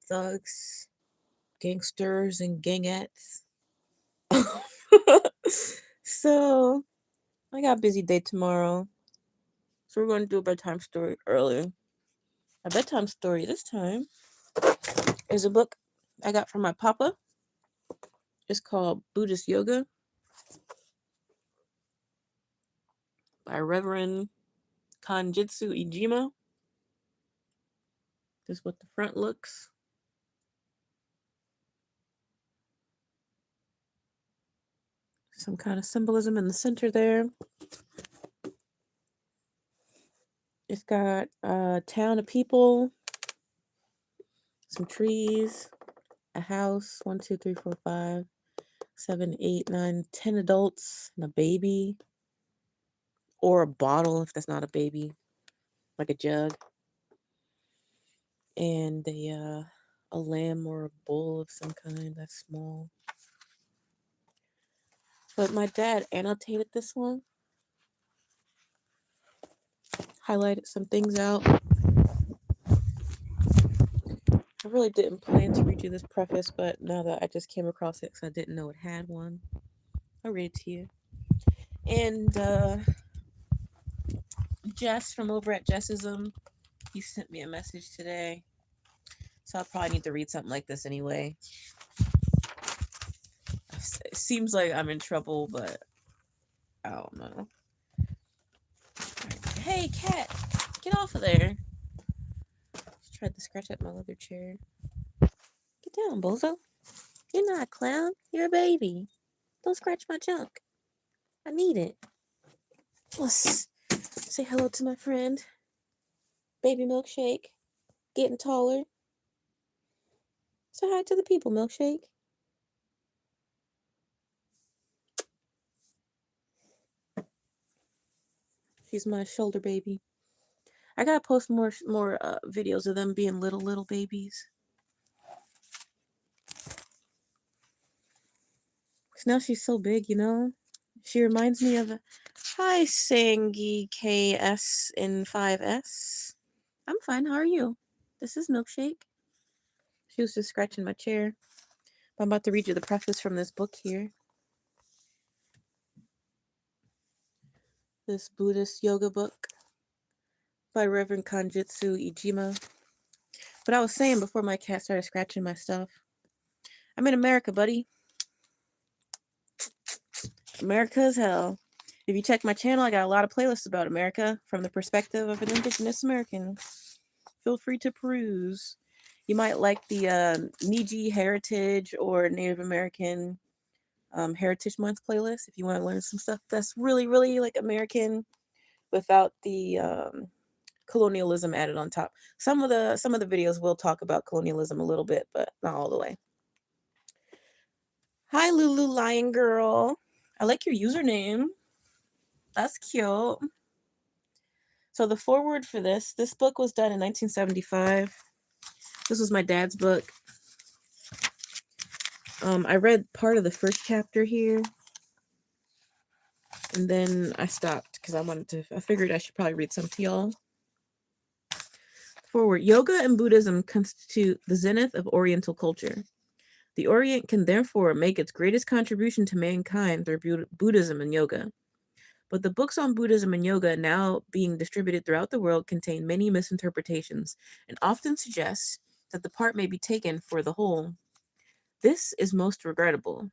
thugs, gangsters, and gangettes. So I got a busy day tomorrow. So we're going to do a bedtime story early. A bedtime story this time is a book I got from my papa. It's called Buddhist Yoga by Rev Kanjitsu Iijima. This is what the front looks. Some kind of symbolism in the center there. It's got a town of people, some trees, a house, 1, 2, 3, 4, 5, 7, 8, 9, 10 adults, and a baby. Or a bottle if that's not a baby, like a jug. And a lamb or a bull of some kind that's small. But my dad annotated this one, highlighted some things out. I really didn't plan to read you this preface, but now that I just came across it because I didn't know it had one, I'll read it to you. And Jess from over at Jessism, he sent me a message today. So I'll probably need to read something like this anyway. It seems like I'm in trouble, but I don't know. Hey, cat, get off of there. She tried to scratch at my leather chair. Get down, bozo. You're not a clown. You're a baby. Don't scratch my junk. I need it. Let's say hello to my friend. Baby Milkshake. Getting taller. Say hi to the people, Milkshake. She's my shoulder baby. I gotta post more videos of them being little babies. Cause now she's so big, you know. She reminds me of hi Sangi KS in 5S. I'm fine. How are you? This is Milkshake. She was just scratching my chair. I'm about to read you the preface from this book here. This Buddhist yoga book by Rev Kanjitsu Iijima. But I was saying before my cat started scratching my stuff, I'm in America, buddy. America is hell. If you check my channel, I got a lot of playlists about America from the perspective of an Indigenous American. Feel free to peruse. You might like the Niji Heritage or Native American Heritage Month playlist if you want to learn some stuff that's really like American without the colonialism added on top. Some of the videos will talk about colonialism a little bit, but not all the way. Hi, Lulu Lion Girl. I like your username. That's cute. So the foreword for this book was done in 1975. This was my dad's book. I read part of the first chapter here, and then I stopped because I figured I should probably read some to y'all. Forward. Yoga and Buddhism constitute the zenith of Oriental culture. The Orient can therefore make its greatest contribution to mankind through Buddhism and yoga. But the books on Buddhism and yoga now being distributed throughout the world contain many misinterpretations and often suggest that the part may be taken for the whole. This is most regrettable.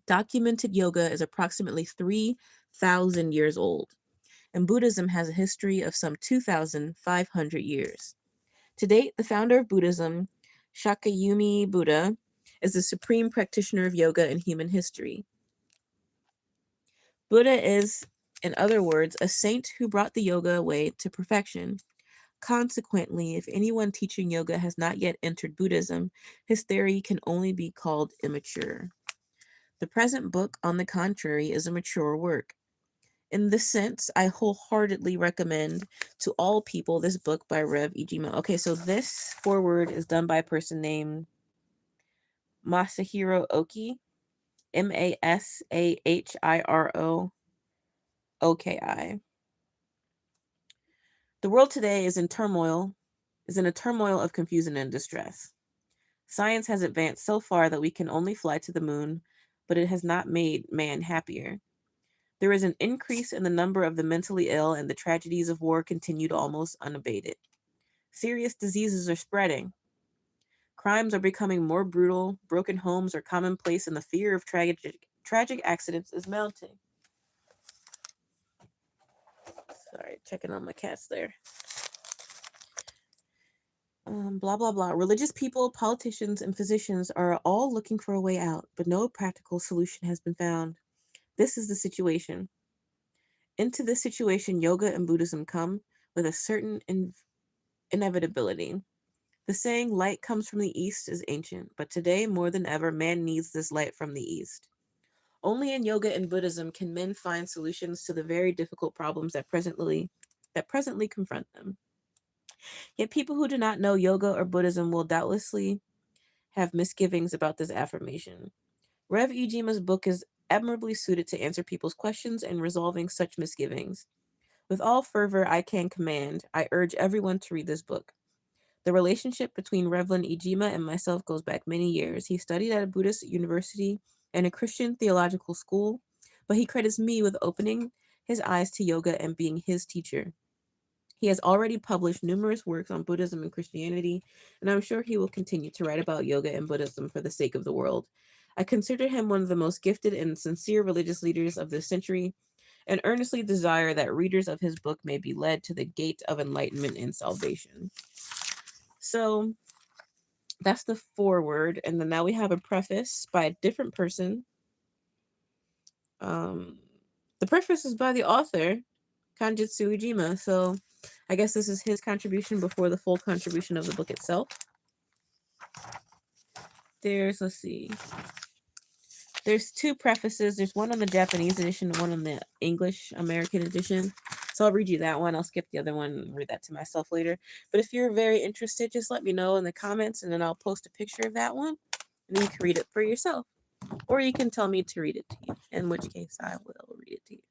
Documented yoga is approximately 3,000 years old, and Buddhism has a history of some 2,500 years. To date, the founder of Buddhism, Shakyamuni Buddha, is the supreme practitioner of yoga in human history. Buddha is, in other words, a saint who brought the yoga way to perfection. Consequently, if anyone teaching yoga has not yet entered Buddhism, his theory can only be called immature. The present book, on the contrary, is a mature work. In this sense, I wholeheartedly recommend to all people this book by Rev Iijima. Okay, so this foreword is done by a person named Masahiro Oki, Masahiro Oki. The world today is in turmoil is in a turmoil of confusion and distress. Science has advanced so far that we can only fly to the moon, but it has not made man happier. There is an increase in the number of the mentally ill, and the tragedies of war continue to almost unabated. Serious diseases are spreading. Crimes are becoming more brutal, broken homes are commonplace, and the fear of tragic accidents is mounting. Sorry, checking on my cats there. Blah, blah, blah. Religious people, politicians, and physicians are all looking for a way out, but no practical solution has been found. This is the situation. Into this situation, yoga and Buddhism come with a certain inevitability. The saying, light comes from the east, is ancient, but today, more than ever, man needs this light from the east. Only in yoga and Buddhism can men find solutions to the very difficult problems that presently confront them. Yet people who do not know yoga or Buddhism will doubtlessly have misgivings about this affirmation. Rev Iijima's book is admirably suited to answer people's questions and resolving such misgivings. With all fervor I can command, I urge everyone to read this book. The relationship between Rev Iijima and myself goes back many years. He studied at a Buddhist university and a Christian theological school, but he credits me with opening his eyes to yoga and being his teacher. He has already published numerous works on Buddhism and Christianity, and I'm sure he will continue to write about yoga and Buddhism for the sake of the world. I consider him one of the most gifted and sincere religious leaders of this century, and earnestly desire that readers of his book may be led to the gate of enlightenment and salvation. So that's the foreword, and then now we have a preface by a different person. The preface is by the author, Kanjitsu Iijima, so I guess this is his contribution before the full contribution of the book itself. Let's see. There's two prefaces. There's one on the Japanese edition and one on the English American edition. So I'll read you that one. I'll skip the other one and read that to myself later. But if you're very interested, just let me know in the comments and then I'll post a picture of that one. And then you can read it for yourself. Or you can tell me to read it to you, in which case I will read it to you.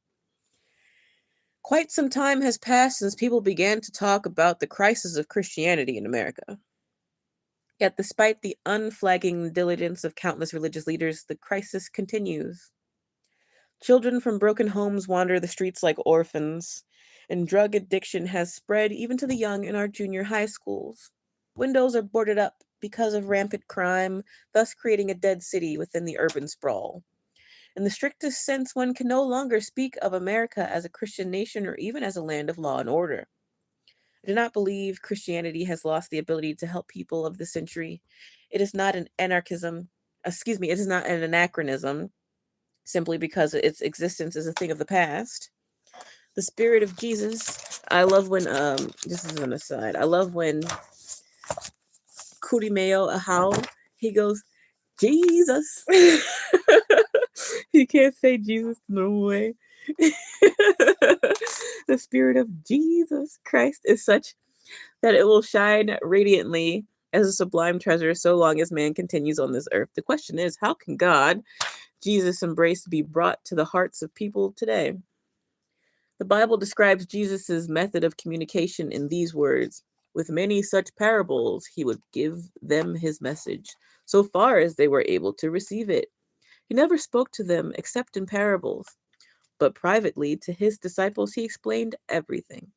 Quite some time has passed since people began to talk about the crisis of Christianity in America. Yet, despite the unflagging diligence of countless religious leaders, the crisis continues. Children from broken homes wander the streets like orphans, and drug addiction has spread even to the young in our junior high schools. Windows are boarded up because of rampant crime, thus creating a dead city within the urban sprawl. In the strictest sense, one can no longer speak of America as a Christian nation or even as a land of law and order. I do not believe Christianity has lost the ability to help people of the century. It is not an it is not an anachronism simply because its existence is a thing of the past. The spirit of Jesus, I love when, this is an aside, I love when Kurimeo Ahau, he goes, Jesus. He can't say Jesus the normal way. The spirit of Jesus Christ is such that it will shine radiantly as a sublime treasure so long as man continues on this earth. The question is, how can God, Jesus embraced, be brought to the hearts of people today? The Bible describes Jesus' method of communication in these words. With many such parables, he would give them his message, so far as they were able to receive it. He never spoke to them except in parables, but privately to his disciples he explained everything.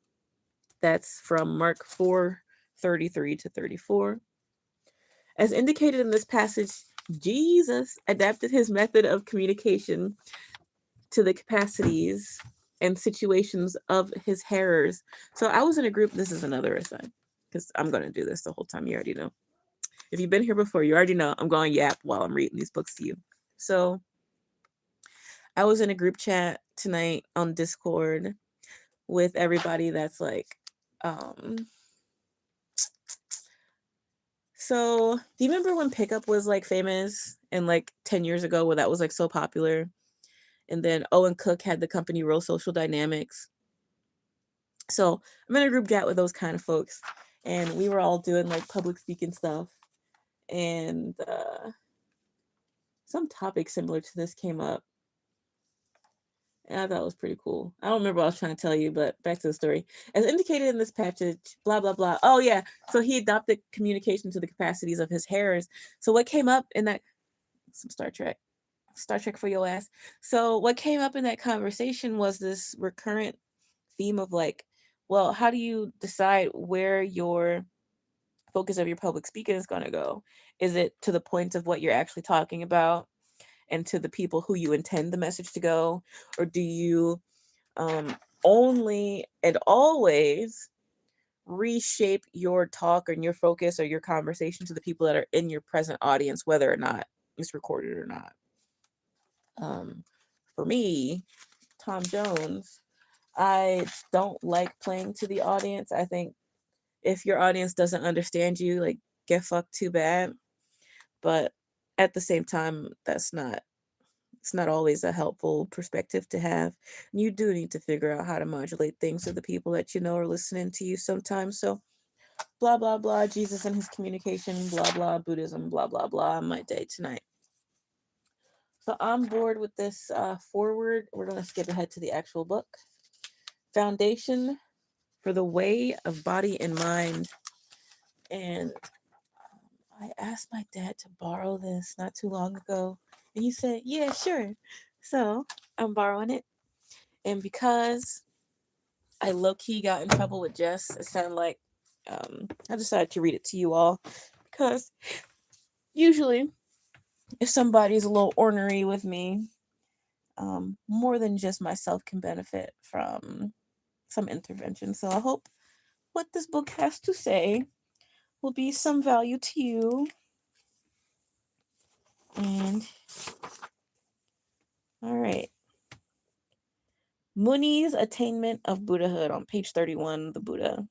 That's from Mark 4:33 to 34. As indicated in this passage, Jesus adapted his method of communication to the capacities and situations of his hearers. So I was in a group, this is another aside, because I'm going to do this the whole time, you already know. If you've been here before, you already know I'm going to yap while I'm reading these books to you. So I was in a group chat tonight on Discord with everybody that's like, so do you remember when pickup was like famous and like 10 years ago where that was like so popular? And then Owen Cook had the company Real Social Dynamics. So I'm in a group chat with those kind of folks, and we were all doing like public speaking stuff, and some topic similar to this came up, And I thought it was pretty cool. I don't remember what I was trying to tell you, but back to the story. As indicated in this passage, blah, blah, blah. Oh, yeah. So he adopted communication to the capacities of his hearers. So what came up in that, some Star Trek for your ass. So what came up in that conversation was this recurrent theme of like, well, how do you decide where your focus of your public speaking is going to go? Is it to the point of what you're actually talking about and to the people who you intend the message to go? Or do you only and always reshape your talk and your focus or your conversation to the people that are in your present audience, whether or not it's recorded or not? For me, Tom Jones, I don't like playing to the audience. I think if your audience doesn't understand you, like, get fucked too bad. But at the same time, it's not always a helpful perspective to have. You do need to figure out how to modulate things so the people that you know are listening to you sometimes. So blah blah blah, Jesus and his communication, blah blah, Buddhism, blah blah blah, my day tonight. So I'm bored with this forward. We're going to skip ahead to the actual book. Foundation for the Way of Body and Mind. And I asked my dad to borrow this not too long ago. And he said, yeah, sure. So I'm borrowing it. And because I low-key got in trouble with Jess, it sounded like I decided to read it to you all. Because usually if somebody's a little ornery with me, more than just myself can benefit from some intervention. So I hope what this book has to say will be some value to you. And all right. Muni's Attainment of Buddhahood on page 31, the Buddha.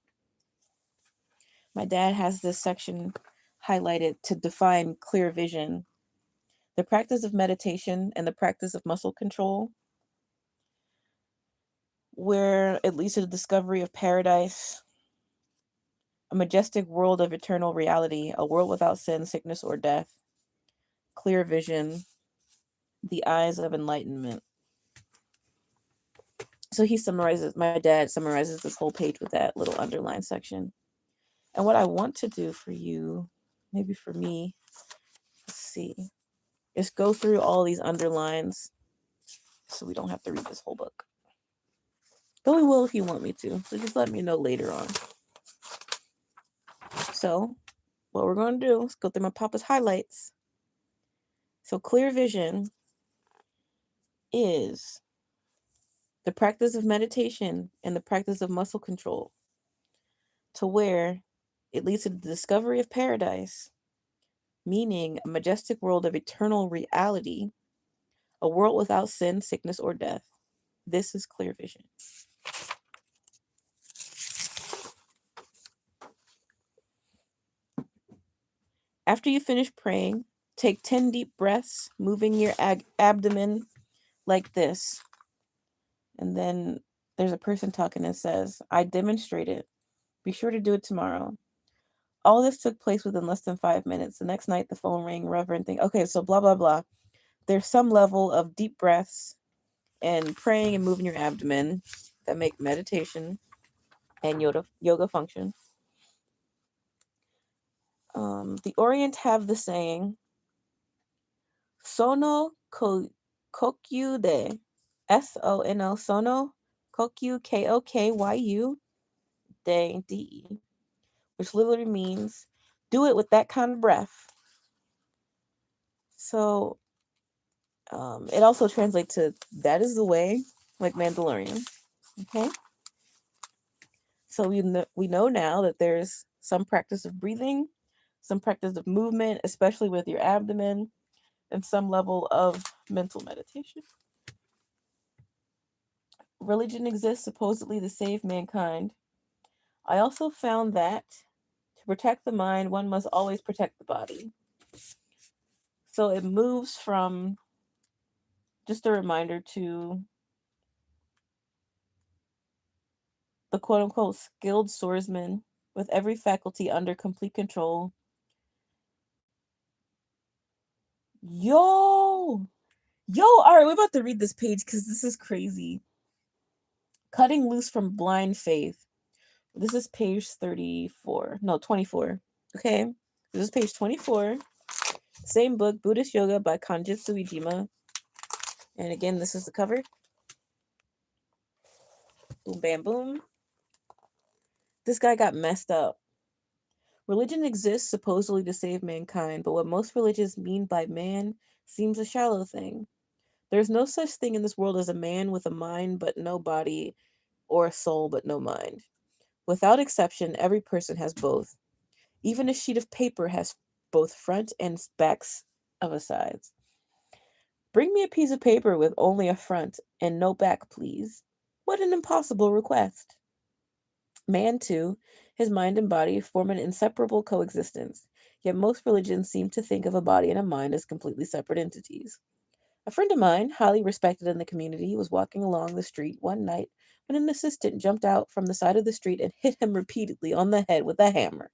My dad has this section highlighted to define clear vision. The practice of meditation and the practice of muscle control, where it leads to the discovery of paradise, a majestic world of eternal reality, a world without sin, sickness, or death, clear vision, the eyes of enlightenment. So my dad summarizes this whole page with that little underline section. And what I want to do for you, maybe for me, let's see, is go through all these underlines so we don't have to read this whole book. But we will if you want me to. So just let me know later on. So what we're going to do is go through my papa's highlights. So clear vision is the practice of meditation and the practice of muscle control, to where it leads to the discovery of paradise, meaning a majestic world of eternal reality, a world without sin, sickness, or death. This is clear vision. After you finish praying, take 10 deep breaths, moving your abdomen like this. And then there's a person talking that says, I demonstrate it. Be sure to do it tomorrow. All this took place within less than 5 minutes. The next night, the phone rang, Reverend thing. Okay, so blah, blah, blah. There's some level of deep breaths and praying and moving your abdomen that make meditation and yoga function. The Orient have the saying, Sono kokyu de, Sono, sono kokyu, kokyu, de, which literally means do it with that kind of breath. So it also translates to that is the way, like Mandalorian. Okay. So we know now that there's some practice of breathing, some practice of movement, especially with your abdomen, and some level of mental meditation. Religion exists supposedly to save mankind. I also found that to protect the mind, one must always protect the body. So it moves from just a reminder to the quote-unquote skilled swordsman with every faculty under complete control. Yo! Yo, all right, we're about to read this page because this is crazy. Cutting loose from blind faith. This is page 34. No, 24. Okay. This is page 24. Same book, Buddhist Yoga by Kanjitsu Iijima. And again, this is the cover. Boom, bam, boom. This guy got messed up. Religion exists supposedly to save mankind, but what most religions mean by man seems a shallow thing. There's no such thing in this world as a man with a mind but no body, or a soul but no mind. Without exception, every person has both. Even a sheet of paper has both front and backs of its sides. Bring me a piece of paper with only a front and no back, please. What an impossible request. Man, too, his mind and body form an inseparable coexistence, yet most religions seem to think of a body and a mind as completely separate entities. A friend of mine, highly respected in the community, was walking along the street one night when an assistant jumped out from the side of the street and hit him repeatedly on the head with a hammer.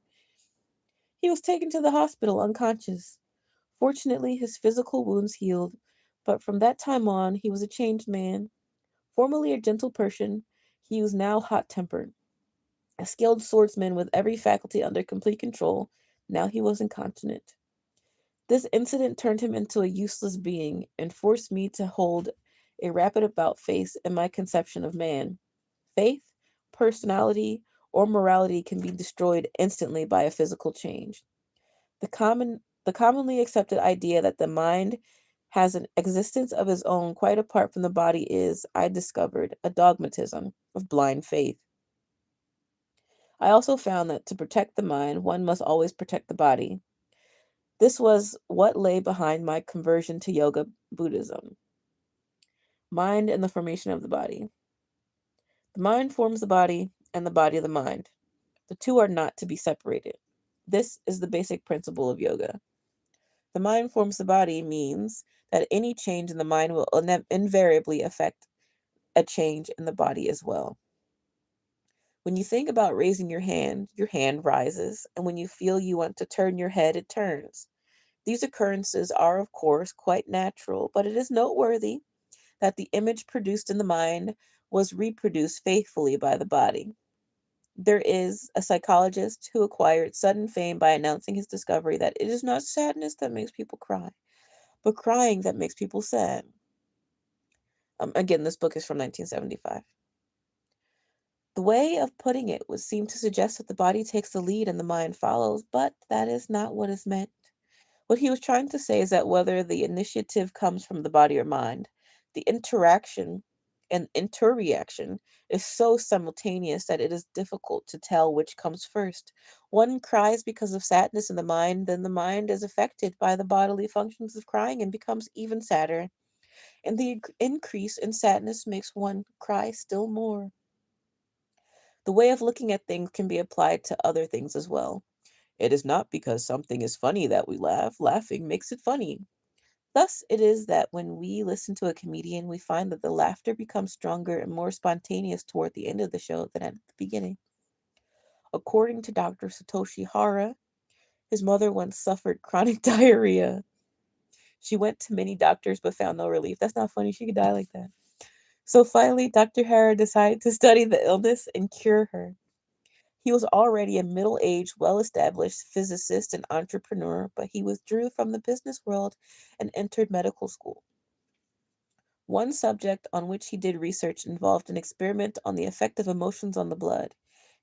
He was taken to the hospital unconscious. Fortunately, his physical wounds healed, but from that time on, he was a changed man. Formerly a gentle person, he was now hot-tempered. A skilled swordsman with every faculty under complete control, now he was incontinent. This incident turned him into a useless being and forced me to hold a rapid about face in my conception of man. Faith, personality, or morality can be destroyed instantly by a physical change. The commonly accepted idea that the mind has an existence of its own quite apart from the body is, I discovered, a dogmatism of blind faith. I also found that to protect the mind, one must always protect the body. This was what lay behind my conversion to Yoga Buddhism. Mind and the formation of the body. The mind forms the body, and the body the mind. The two are not to be separated. This is the basic principle of yoga. The mind forms the body means that any change in the mind will invariably affect a change in the body as well. When you think about raising your hand rises, and when you feel you want to turn your head, it turns. These occurrences are, of course, quite natural, but it is noteworthy that the image produced in the mind was reproduced faithfully by the body. There is a psychologist who acquired sudden fame by announcing his discovery that it is not sadness that makes people cry, but crying that makes people sad. Again, this book is from 1975. The way of putting it would seem to suggest that the body takes the lead and the mind follows, but that is not what is meant. What he was trying to say is that whether the initiative comes from the body or mind, the interaction and interreaction is so simultaneous that it is difficult to tell which comes first. One cries because of sadness in the mind, then the mind is affected by the bodily functions of crying and becomes even sadder. And the increase in sadness makes one cry still more. The way of looking at things can be applied to other things as well. It is not because something is funny that we laugh. Laughing makes it funny. Thus, it is that when we listen to a comedian, we find that the laughter becomes stronger and more spontaneous toward the end of the show than at the beginning. According to Dr. Satoshi Hara, his mother once suffered chronic diarrhea. She went to many doctors but found no relief. That's not funny. She could die like that. So finally, Dr. Hara decided to study the illness and cure her. He was already a middle-aged, well-established physicist and entrepreneur, but he withdrew from the business world and entered medical school. One subject on which he did research involved an experiment on the effect of emotions on the blood.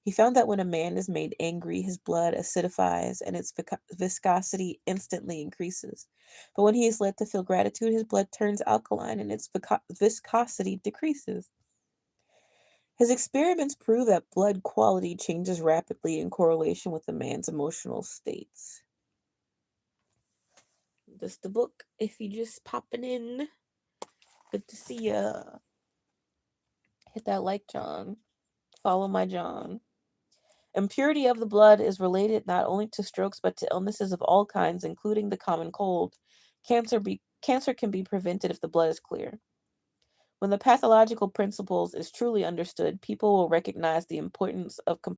He found that when a man is made angry, his blood acidifies and its viscosity instantly increases. But when he is led to feel gratitude, his blood turns alkaline and its viscosity decreases. His experiments prove that blood quality changes rapidly in correlation with a man's emotional states. This the book. If you just popping in, good to see ya. Hit that like, John. Follow my John. Impurity of the blood is related not only to strokes but to illnesses of all kinds, including the common cold. Cancer can be prevented if the blood is clear. When the pathological principles is truly understood, people will recognize the importance of